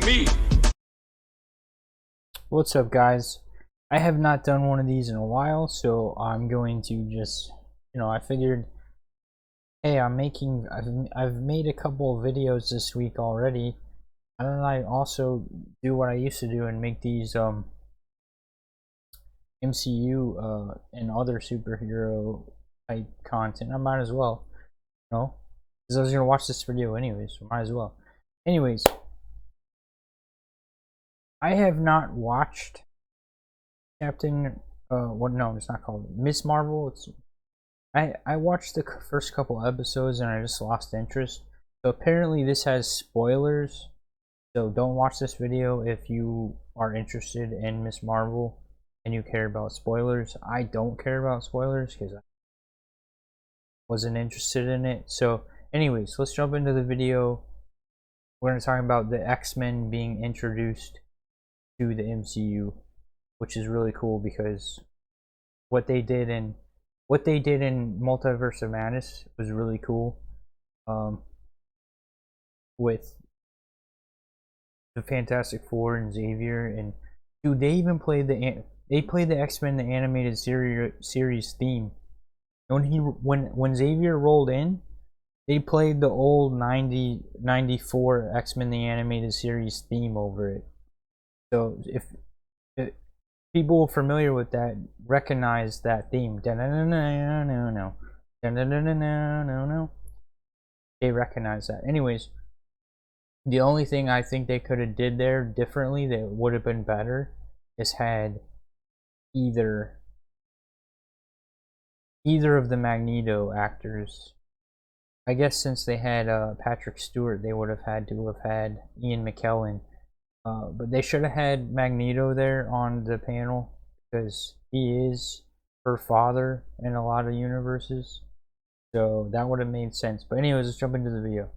me. What's up, guys? I have not done one of these in a while, so I'm going to just, I figured, hey, I've made a couple of videos this week already, and then I also do what I used to do and make these MCU and other superhero type content. I might as well, because I was gonna watch this video anyways, so might as well. Anyways, I have not watched Captain, no, it's not called Miss Marvel. I watched the first couple episodes and I just lost interest. So apparently this has spoilers. So don't watch this video if you are interested in Miss Marvel and you care about spoilers. I don't care about spoilers because I wasn't interested in it. So anyways, let's jump into the video. We're going to talk about the X-Men being introduced to the MCU, which is really cool because what they did in Multiverse of Madness was really cool. With the Fantastic Four and Xavier, and dude, they even played the X-Men the animated series theme. When Xavier rolled in, they played the old 94 X-Men the animated series theme over it. So if people familiar with that recognize that theme. They recognize that. Anyways, the only thing I think they could have did there differently that would have been better is had either of the Magneto actors. I guess since they had Patrick Stewart, they would have had to have had Ian McKellen. But they should have had Magneto there on the panel because he is her father in a lot of universes. So that would have made sense. But anyways, let's jump into the video.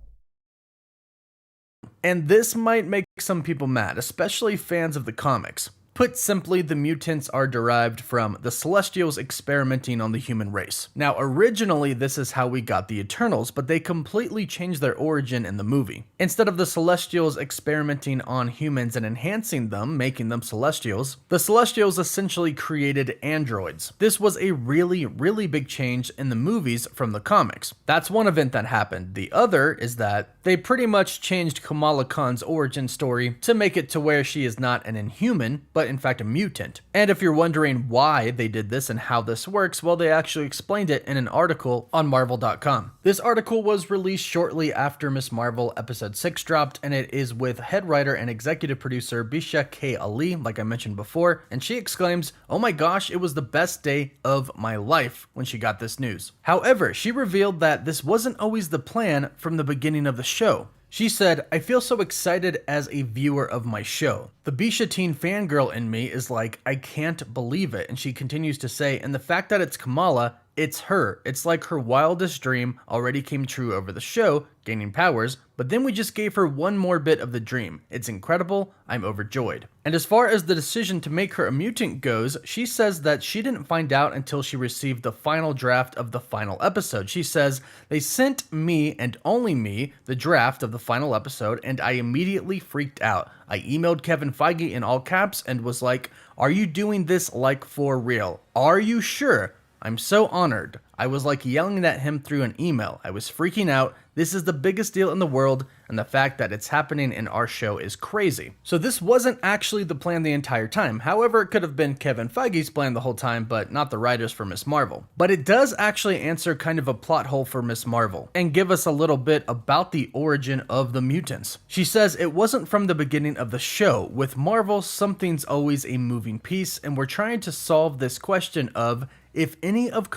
And this might make some people mad, especially fans of the comics. Put simply, the mutants are derived from the Celestials experimenting on the human race. Now, originally, this is how we got the Eternals, but they completely changed their origin in the movie. Instead of the Celestials experimenting on humans and enhancing them, making them Celestials, the Celestials essentially created androids. This was a really, really big change in the movies from the comics. That's one event that happened. The other is that they pretty much changed Kamala Khan's origin story to make it to where she is not an Inhuman, but in fact a mutant. And if you're wondering why they did this and how this works, well, they actually explained it in an article on Marvel.com. This article was released shortly after Miss Marvel episode 6 dropped, and it is with head writer and executive producer Bisha K. Ali, like I mentioned before, and she exclaims, "Oh my gosh, it was the best day of my life," when she got this news. However, she revealed that this wasn't always the plan from the beginning of the show. She said, "I feel so excited as a viewer of my show. The Bisha teen fangirl in me is like, I can't believe it." And she continues to say, "And the fact that it's Kamala, it's her. It's like her wildest dream already came true over the show, gaining powers, but then we just gave her one more bit of the dream. It's incredible. I'm overjoyed." And as far as the decision to make her a mutant goes, she says that she didn't find out until she received the final draft of the final episode. She says, "They sent me and only me the draft of the final episode, and I immediately freaked out. I emailed Kevin Feige in all caps and was like, 'Are you doing this like for real? Are you sure?' I'm so honored. I was like yelling at him through an email. I was freaking out. This is the biggest deal in the world, and the fact that it's happening in our show is crazy." So this wasn't actually the plan the entire time. However, it could have been Kevin Feige's plan the whole time, but not the writers for Miss Marvel. But it does actually answer kind of a plot hole for Miss Marvel, and give us a little bit about the origin of the mutants. She says, "It wasn't from the beginning of the show. With Marvel, something's always a moving piece, and we're trying to solve this question of if any of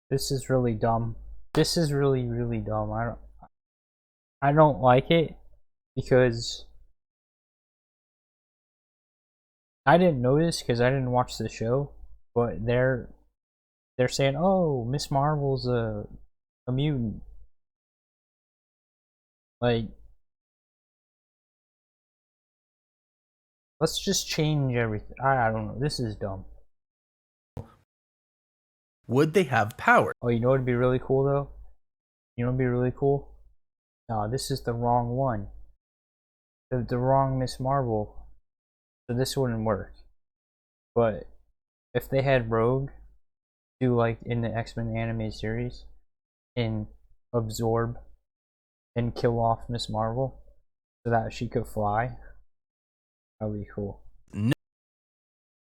This is really dumb. This is really, really dumb. I don't like it because I didn't know this because I didn't watch the show, but they're saying, "Oh, Miss Marvel's a mutant." Like, let's just change everything. I don't know. This is dumb. would they have power? Oh, you know what'd be really cool though? You know what'd be really cool? No, this is the wrong one. the wrong Miss Marvel, so this wouldn't work. But if they had Rogue do like in the X-Men anime series and absorb and kill off Miss Marvel so that she could fly, that would be cool.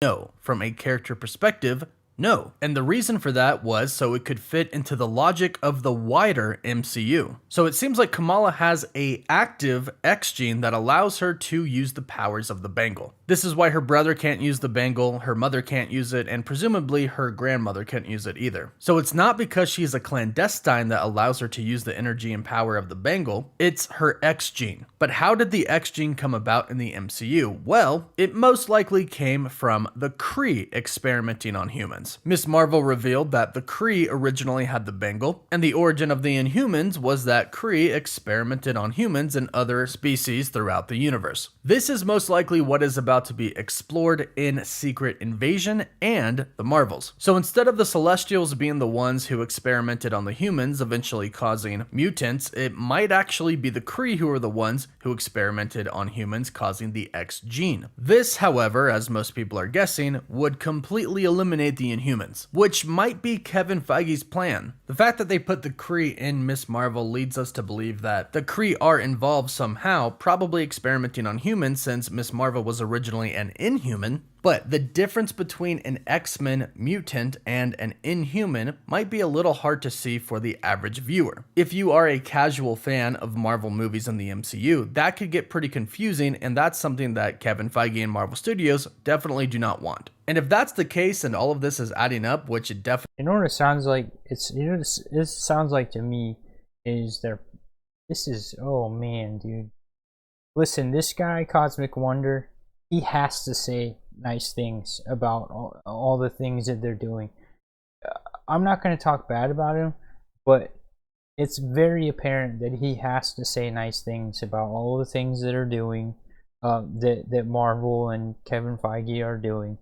No, from a character perspective, no. And the reason for that was so it could fit into the logic of the wider MCU. So it seems like Kamala has a active X gene that allows her to use the powers of the bangle. This is why her brother can't use the bangle, her mother can't use it, and presumably her grandmother can't use it either. So it's not because she's a clandestine that allows her to use the energy and power of the bangle, it's her X gene. But how did the X gene come about in the MCU? Well, it most likely came from the Kree experimenting on humans. Miss Marvel revealed that the Kree originally had the bangle, and the origin of the Inhumans was that Kree experimented on humans and other species throughout the universe. This is most likely what is about to be explored in Secret Invasion and the Marvels. So instead of the Celestials being the ones who experimented on the humans, eventually causing mutants, it might actually be the Kree who are the ones who experimented on humans, causing the X gene. This, however, as most people are guessing, would completely eliminate the Inhumans, which might be Kevin Feige's plan. The fact that they put the Kree in Miss Marvel leads us to believe that the Kree are involved somehow, probably experimenting on humans since Miss Marvel was originally an Inhuman. But the difference between an X-Men mutant and an Inhuman might be a little hard to see for the average viewer. If you are a casual fan of Marvel movies in the MCU, that could get pretty confusing, and that's something that Kevin Feige and Marvel Studios definitely do not want. And if that's the case and all of this is adding up, which it definitely... You know what it sounds like? It sounds like to me is oh man, dude. Listen, this guy, Cosmic Wonder, he has to say nice things about all the things that they're doing. I'm not going to talk bad about him, but it's very apparent that he has to say nice things about all the things that are doing, that Marvel and Kevin Feige are doing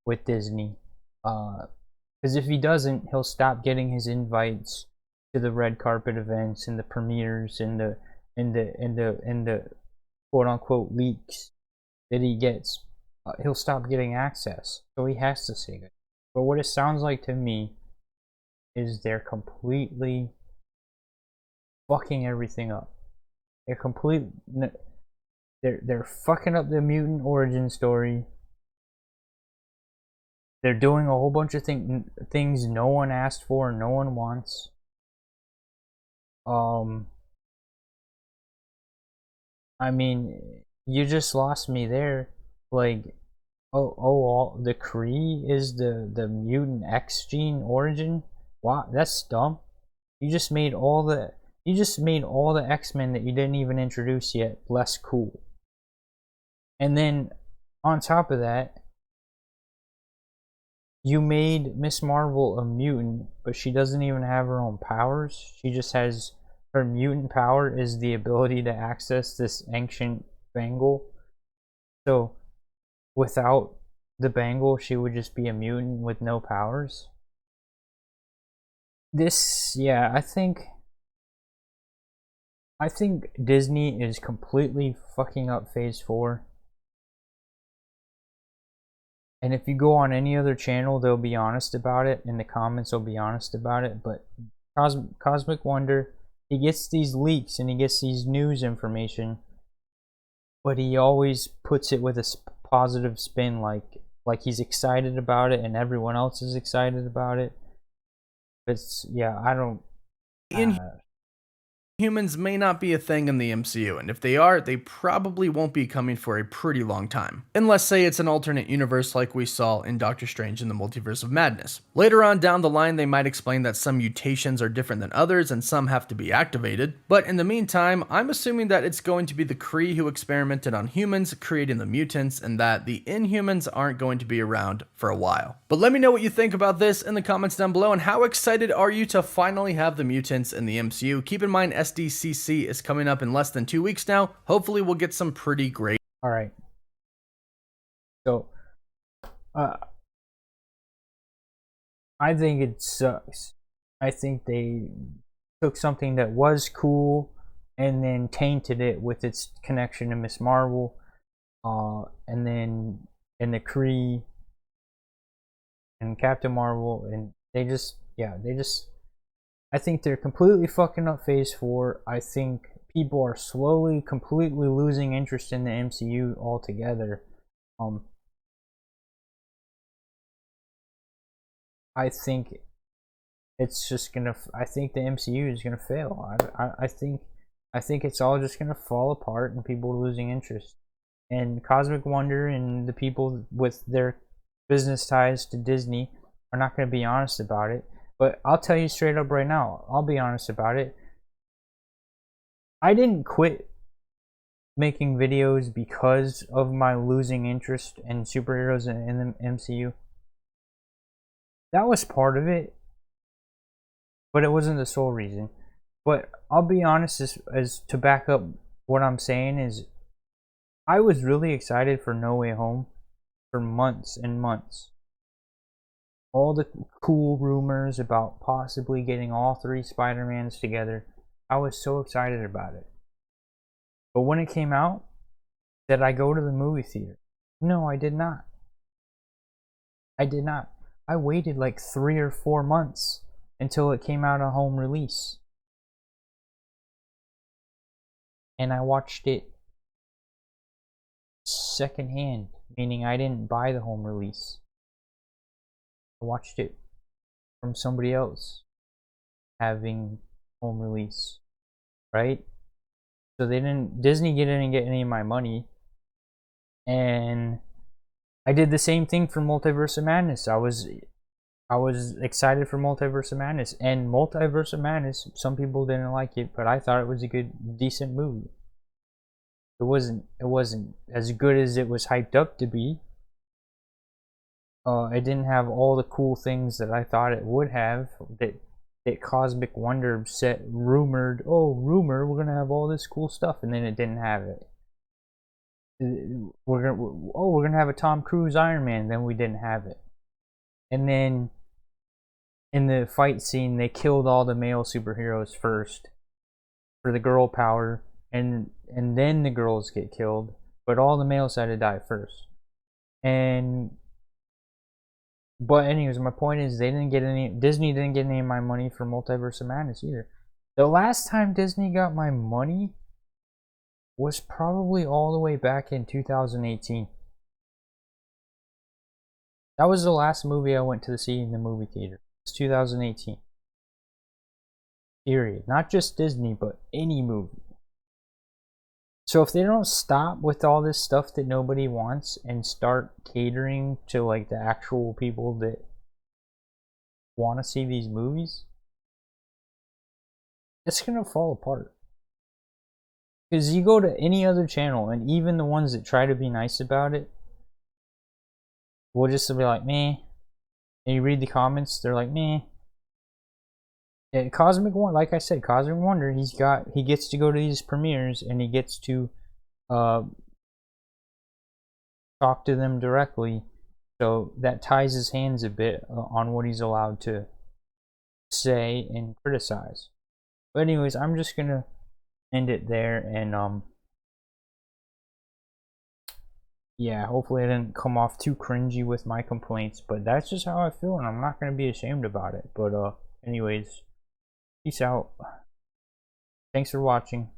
with Disney. Because if he doesn't, he'll stop getting his invites to the red carpet events and the premieres and the quote unquote leaks that he gets. He'll stop getting access, so he has to say it. But what it sounds like to me is they're completely fucking everything up. They're fucking up the mutant origin story. They're doing a whole bunch of things no one asked for, no one wants. I mean, you just lost me there. Like, the Kree is the mutant X gene origin. Wow, that's dumb. You just made all the X-Men that you didn't even introduce yet less cool. And then on top of that, you made Miss Marvel a mutant, but she doesn't even have her own powers. She just has her mutant power is the ability to access this ancient bangle. So without the bangle, she would just be a mutant with no powers. I think Disney is completely fucking up Phase 4. And if you go on any other channel, they'll be honest about it. In the comments, they'll be honest about it. But Cosmic Wonder, he gets these leaks and he gets these news information, but he always puts it with a positive spin, like he's excited about it and everyone else is excited about it. I don't. Humans may not be a thing in the MCU, and if they are, they probably won't be coming for a pretty long time. Unless, say, it's an alternate universe like we saw in Doctor Strange in the Multiverse of Madness. Later on down the line, they might explain that some mutations are different than others and some have to be activated, but in the meantime, I'm assuming that it's going to be the Kree who experimented on humans, creating the mutants, and that the Inhumans aren't going to be around for a while. But let me know what you think about this in the comments down below, and how excited are you to finally have the mutants in the MCU? Keep in mind, SDCC is coming up in less than 2 weeks now. Hopefully we'll get some pretty great. All right. So, I think it sucks. I think they took something that was cool and then tainted it with its connection to Miss Marvel, and then and the Kree and Captain Marvel, and they just I think they're completely fucking up Phase 4. I think people are slowly, completely losing interest in the MCU altogether. I think it's just gonna. I think the MCU is gonna fail. I think it's all just gonna fall apart, and people are losing interest. And Cosmic Wonder and the people with their business ties to Disney are not gonna be honest about it. But I'll tell you straight up right now. I'll be honest about it. I didn't quit making videos because of my losing interest in superheroes in the MCU. That was part of it, but it wasn't the sole reason. But I'll be honest, as to back up what I'm saying is, I was really excited for No Way Home for months and months. All the cool rumors about possibly getting all 3 Spider-Mans together, I was so excited about it. But when it came out, did I go to the movie theater? No, I did not. I did not. I waited like 3 or 4 months until it came out on home release. And I watched it secondhand, meaning I didn't buy the home release. I watched it from somebody else having home release, right? So Disney didn't get any of my money, and I did the same thing for Multiverse of Madness. I was excited for Multiverse of Madness, and Multiverse of Madness, some people didn't like it, but I thought it was a decent movie. It wasn't as good as it was hyped up to be. It didn't have all the cool things that I thought it would have. That Cosmic Wonder rumored, we're gonna have all this cool stuff, and then it didn't have it. We're gonna have a Tom Cruise Iron Man, then we didn't have it. And then in the fight scene, they killed all the male superheroes first for the girl power, and then the girls get killed, but all the males had to die first. But anyways, my point is Disney didn't get any of my money for Multiverse of Madness either. The last time Disney got my money was probably all the way back in 2018. That was the last movie I went to see in the movie theater. It's 2018. Period. Not just Disney, but any movie. So if they don't stop with all this stuff that nobody wants and start catering to like the actual people that want to see these movies, it's gonna fall apart. Because you go to any other channel, and even the ones that try to be nice about it will just be like, meh. And you read the comments, they're like, meh. Cosmic Wonder, like I said, Cosmic Wonder, he gets to go to these premieres, and he gets to talk to them directly, so that ties his hands a bit on what he's allowed to say and criticize. But anyways, I'm just gonna end it there, and yeah, hopefully I didn't come off too cringy with my complaints, but that's just how I feel, and I'm not gonna be ashamed about it. But anyways, peace out. Thanks for watching.